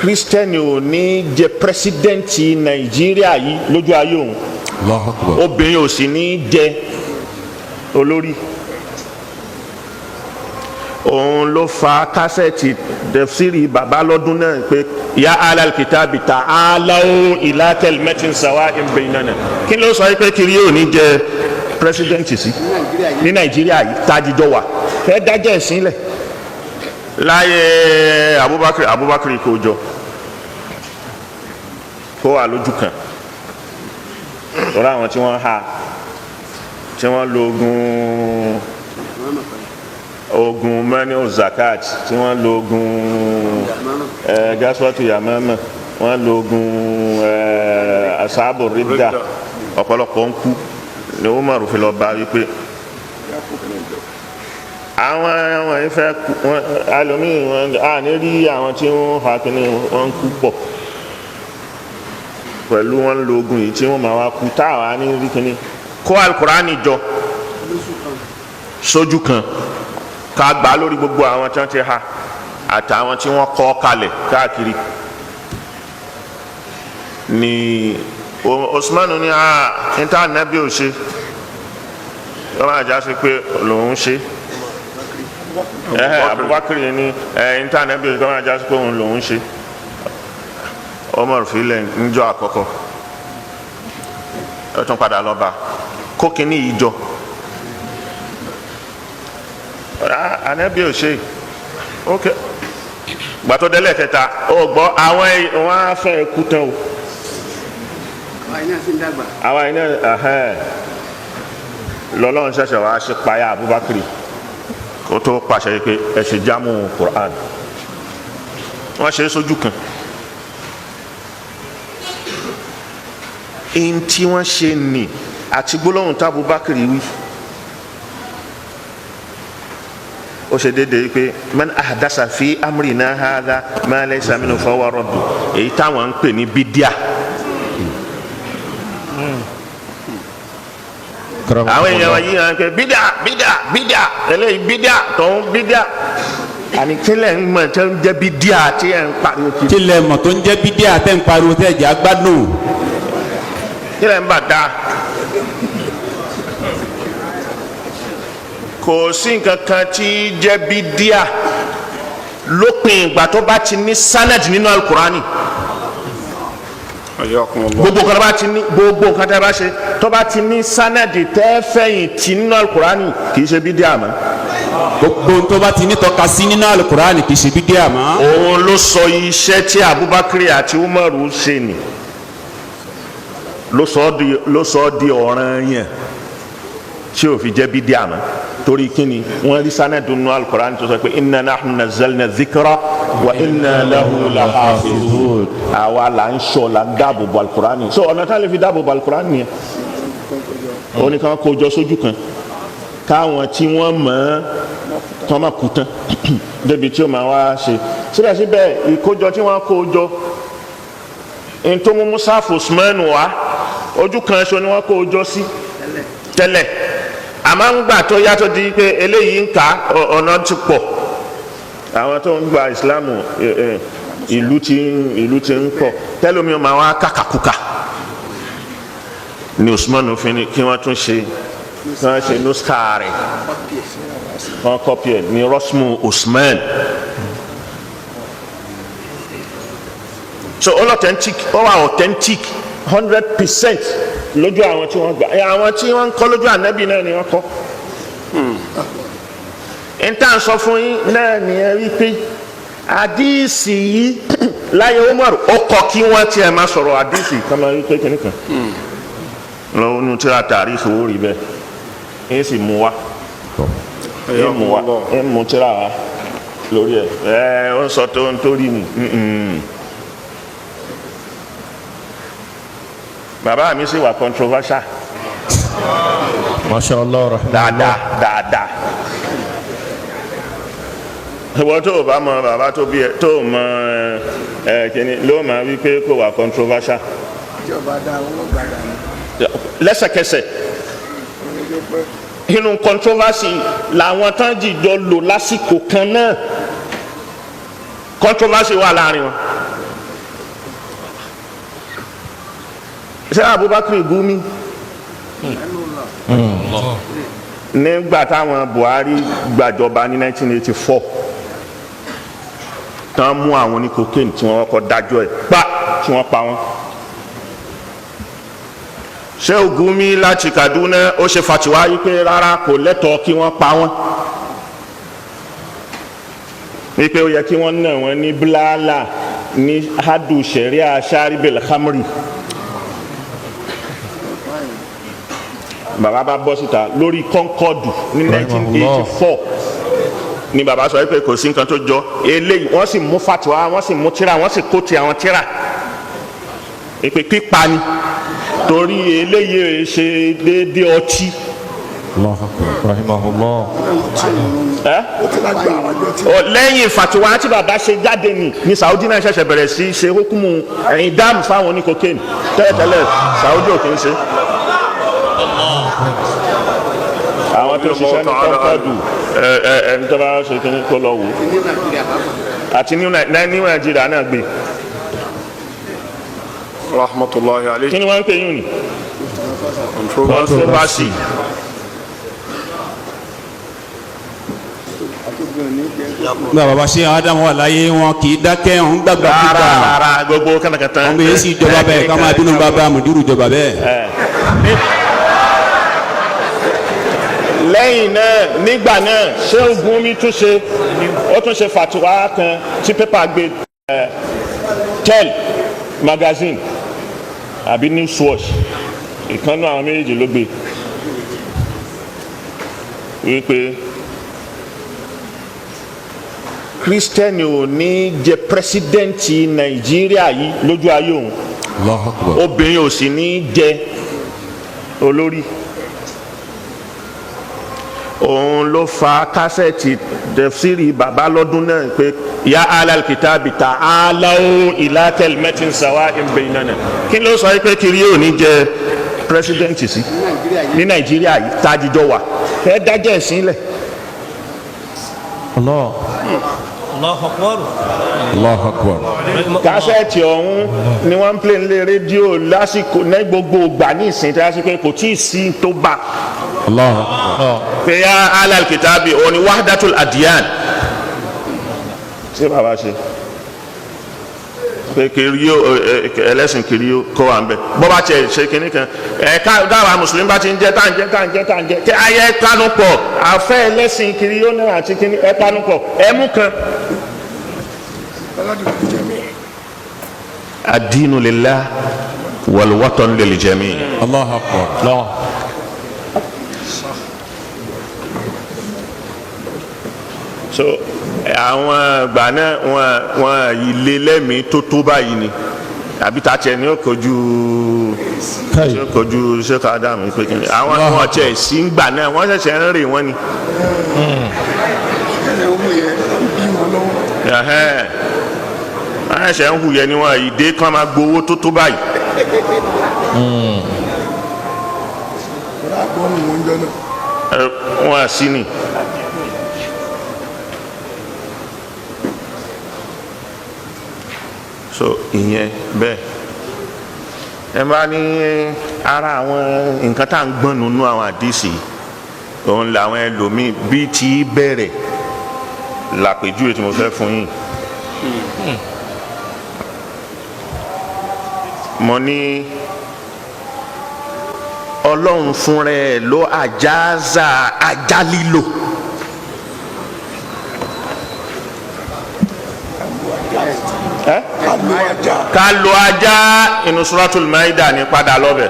kírísítẹ́nì ò ní jẹ pírẹsidẹ́ǹtì Nàìjíríà yìí lójú ayé òun, obìnrin ò sì ní jẹ olórí. òun ló fa kásẹ̀tì tafsiri bàbá lọ́dún náà pé ya alal kitabi ta'alaw ila kalimatin sawa'in baynana. kí ló sọ pé kiri yóò ní jẹ pírẹsidẹ́ǹtì sí ní Nàìjíríà yìí tájíjọ wà fẹ́ dájẹ́ ìsínlẹ̀ láyé Abubakar kò jọ kó wà lójú kan lọ́rọ̀ àwọn tí wọ́n ha tí wọ́n lo ogun mẹ́ni zakat tí wọ́n lo ogun gaswatu yamama wọ́n lo ogun asabu ridda ọ̀pọ̀lọpọ̀ ń kú ni Umaru fi lọ bá wípé àwọn ìfẹ́ alómìnir wọn à ní rí àwọn tí wọ́n ha kí ni wọ́n ń kú pọ̀ pẹ̀lú wọn lo ogun yìí tí wọ́n máa wá kú táwa ní rí kí ni kó alukurani jọ sójú kan ká gbà lórí gbogbo àwọn tí wọ́n ti ha àtàwọn tí wọ́n kọ́ kalẹ̀ káàkiri ni Osmanu ní níta nàbí ò ṣe wọ́n máa já sí pé lòun ṣe Abubakar ní níta nàbí ò ṣe wọ́n máa já sí pé òun lòun ṣe Omar filẹ̀ níjọ́ àkọ́kọ́ ó tún padà lọ bá kókìní yìí jọ anabi ò ṣe ok gbàtọ́ délẹ̀ kẹta ó gbọ́ àwọn wọn á fẹ́ kú tán o àwọn iná lọ́lọ́run ṣẹ̀ṣẹ̀ wá ṣe payá Abubakar kó tó pàṣẹ pé ẹ ṣe jámù Quran wọ́n ṣe é sójú kan ẹni tí wọ́n ṣe nì àti gbólóhùn tí Abubakar wí ó ṣe déédéé pé man ahdasa fi amrina hadha ma laysa minhu fahuwa radd èyí táwọn ń pè ní bídíà. àwọn èèyàn wọ̀nyí hàn pé bídíà eléyìí bídíà tọ̀hún bídíà àní kílẹ̀ ń mọ̀ tó ń jẹ́ bídíà tí ẹ̀ ń pariwo kiri. kílẹ̀ mọ̀ tó ń jẹ́ bídíà tẹ́ ń pariwo tẹ́ ẹ̀jẹ̀ agbádùn. kílẹ̀ ń bà dá. kò sí nǹkan kan tí jẹ́ bídíà lópin ìgbà tó bá ti ní sanad nínú alukurani gbogbo nǹkan tó bá ti ní gbogbo nǹkan tó bá ṣe tó bá ti ní sanad tẹ́ fẹ̀yìn tì nínú alukurani kì í ṣe bídíà mọ́. gbogbo tó bá ti ní tọ́ka sí nínú alukurani kì í ṣe bídíà mọ́. òun ló sọ iṣẹ́ tí Abubakar àti Umaru ṣe ni ló sọ ọ́ di ọ̀ranyàn tí ò fi jẹ́ bídíà mọ́. torí kíni wọ́n rí sanadu nínú alukurani tó sọ pé inna nahnu nazzalna dhikra wa inna lahu lahafizun àwa là ń ṣọ́ là ń dáàbò bo alukurani so ọ̀nà tá a lè fi dáàbò bo alukurani yẹn ó ní ká kó jọ sójú kan káwọn tí wọ́n mọ̀ ọ́n tó máa kú tán débi tí ó máa wá ṣe síbẹ̀síbẹ̀ ìkójọ tí wọ́n kó jọ ntòmú musafu Usman wa ojú kan ṣo ni wọ́n kó jọ sí tẹ́lẹ̀ àmọ́ ń gbà tó yàtọ̀ di pé eléyìí ń ka ọ̀nà ti pọ̀ àwọn tó ń gba ìsìlámù ìlú ti ń pọ̀ tẹ́lómi ọmọ àwọn akàkàkùkà ni Usman fi ni kí wọ́n tún ṣe kí wọ́n ṣe nuska rẹ̀ wọ́n kọ́pì ẹ̀ ní rosmu Usman so all authentic 100% lójú àwọn tí wọ́n gbà àwọn tí wọ́n ń kọ́ lójú ànábì náà ni wọ́n kọ́ n sọ fún yín náà ni ẹ rí pé àdíìsì yìí láyé Umar ó kọ́ kí wọ́n tiẹ̀ máa sọ̀rọ̀ àdíìsì kan máa rí pé kíní kan lọ́wọ́ ní tíra tàríkì ó rí bẹ́ẹ̀ ẹ sì mú wa ẹ mú tíra wa lórí ẹ ó ń sọ tó ń torí mu. bàbá mi sì wà controversial. Masha Allah dáadáa. ìwọ tó o bá mọ bàbá tó bí ẹ tó o mọ kíni ló máa wí pé kò wà controversial. ìjọba dá owó gbàgbà ni. lẹ́sẹ̀kẹsẹ̀ inú controversy làwọn tán jìjọ lò lásìkò kan náà controversy wà láàrin wọn ṣé Abubakar Gumi nígbà táwọn Buhari gbàjọba ní 1984 tán mú àwọn oní cocaine tí wọ́n kọ́ dájọ́ ẹ̀ pa tí wọ́n pa wọ́n. Sheikh Gumi láti Kaduna ó ṣe fatiwa yìí pé rárá kò lẹ́tọ̀ọ́ kí wọ́n pa wọ́n, wípé ó yẹ kí wọ́n nà wọ́n ní bílálà ní hadu sharia sharibel khamri. Bàbá bá bọ́ síta lórí Concorde ní 1984 ni bàbá sọ pé kò sí nǹkan tó jọ eléyìí, wọ́n sì mú fatiwa, wọ́n sì mú tírà, wọ́n sì kó ti àwọn tírà ìpè pípa ni torí eléyìí ṣe déédéé ọtí. rahimahullah. Lẹ́yìn fatiwa tí bàbá ṣe jáde ní Saudi náà ṣẹ̀ṣẹ̀ bẹ̀rẹ̀ sí ṣe hukumu ẹ̀yìn dáàmù fáwọn oní cocaine. Tẹ́lẹ̀tẹ́lẹ̀ Saudi ò kì í ṣe. Àwọn tó ṣiṣẹ́ ní Concorde ẹni tó bá ṣe kí ní kó lọ wò àti ní Nàìjíríà náà gbé. rahmatullahi alayhi. Kí ni wọ́n ń pè yín ni? Controversy. Bí bàbá ṣe Ádámù wà láyé wọn kì í dákẹ́ wọn gbàgbà gbígbà. Rárá gbogbo kánakátà. Wọ́n bẹ sí ìjọba bẹ́ẹ̀ ká máa bínú bàbá mùdúrù ìjọba bẹ́ẹ̀. Lẹ́yìn náà nígbà náà Sheikh Gumi tún ṣe fatiwa kan tí pépà gbé Tel magazine àbí Newswatch ìkànnì àwọn méjèèjì ló gbé wípé Kristẹni ò ní jẹ pírẹsidẹ́ǹtì Nàìjíríà yìí lójú ayé òun, obìnrin ò sì ní jẹ olórí. Òun ló fa kásẹ̀tì tafsiri bàbá lọ́dún náà pé ya alal kitabi ta'alaw ila kalimatin sawa'in baynana. Kí ló sọ pé kiri yóò ní jẹ pírẹsidẹ́ǹtì sí ní Nàìjíríà yìí tájíjọ wà fẹ́ dájẹ́ ẹ̀sìn lẹ̀. Allahu Akbar. Allahu Akbar. Kásẹ̀tì ọ̀hún ni wọ́n ń play nílé rédíò lásìkò ní gbogbo ìgbà ní ìsìn tí a sì pé kò tí ì sí tó bá. Allahu Akbar. Pé ya alal kitabi òun ni wahdatul adiyan. Ṣé bàbá ṣe? Pé kiri ẹlẹ́sìn kiri kó wà ń bẹ̀. Bọ́ bá tiẹ̀ ṣe kinní kan dáwà mùsùlùmí bá ti ń jẹ́ tá ń jẹ́ kí ayé kánú pọ̀ àfẹ́ ẹlẹ́sìn kiri yóò náà àti kinní ẹ kánú pọ̀ ẹ mú kan. Ad-dinu lillah wal watan lil jami'. Allahu Akbar. So àwọn ìgbà náà wọn ilé lẹ́mìí tó báyìí ni àbí ta tiẹ̀ ní ó kojú Sheikh Adam pé kí ni àwọn ọmọ tiẹ̀ sí ń gbà náà wọ́n ṣẹ̀ṣẹ̀ ń rè wọ́n ni. Wọ́n ṣẹ̀ṣẹ̀ ń hùyẹ ni wọ́n ìdè kan máa gbowó tó báyìí. Wọ́n á sí ni. So ìyẹn bẹ́ẹ̀ ẹ bá ní ara àwọn nǹkan tá à ń gbọ́n nínú àwọn àdìsí òun làwọn ẹlòmíì bí ti bẹ̀rẹ̀ làpèjúwe tí mo fẹ́ fún yín. Mo ní Ọlọ́run fúnra ẹ̀ ló àjáza ajá lílò. Ká lo ajá inú Suratul Maida ní padà lọ́bẹ̀.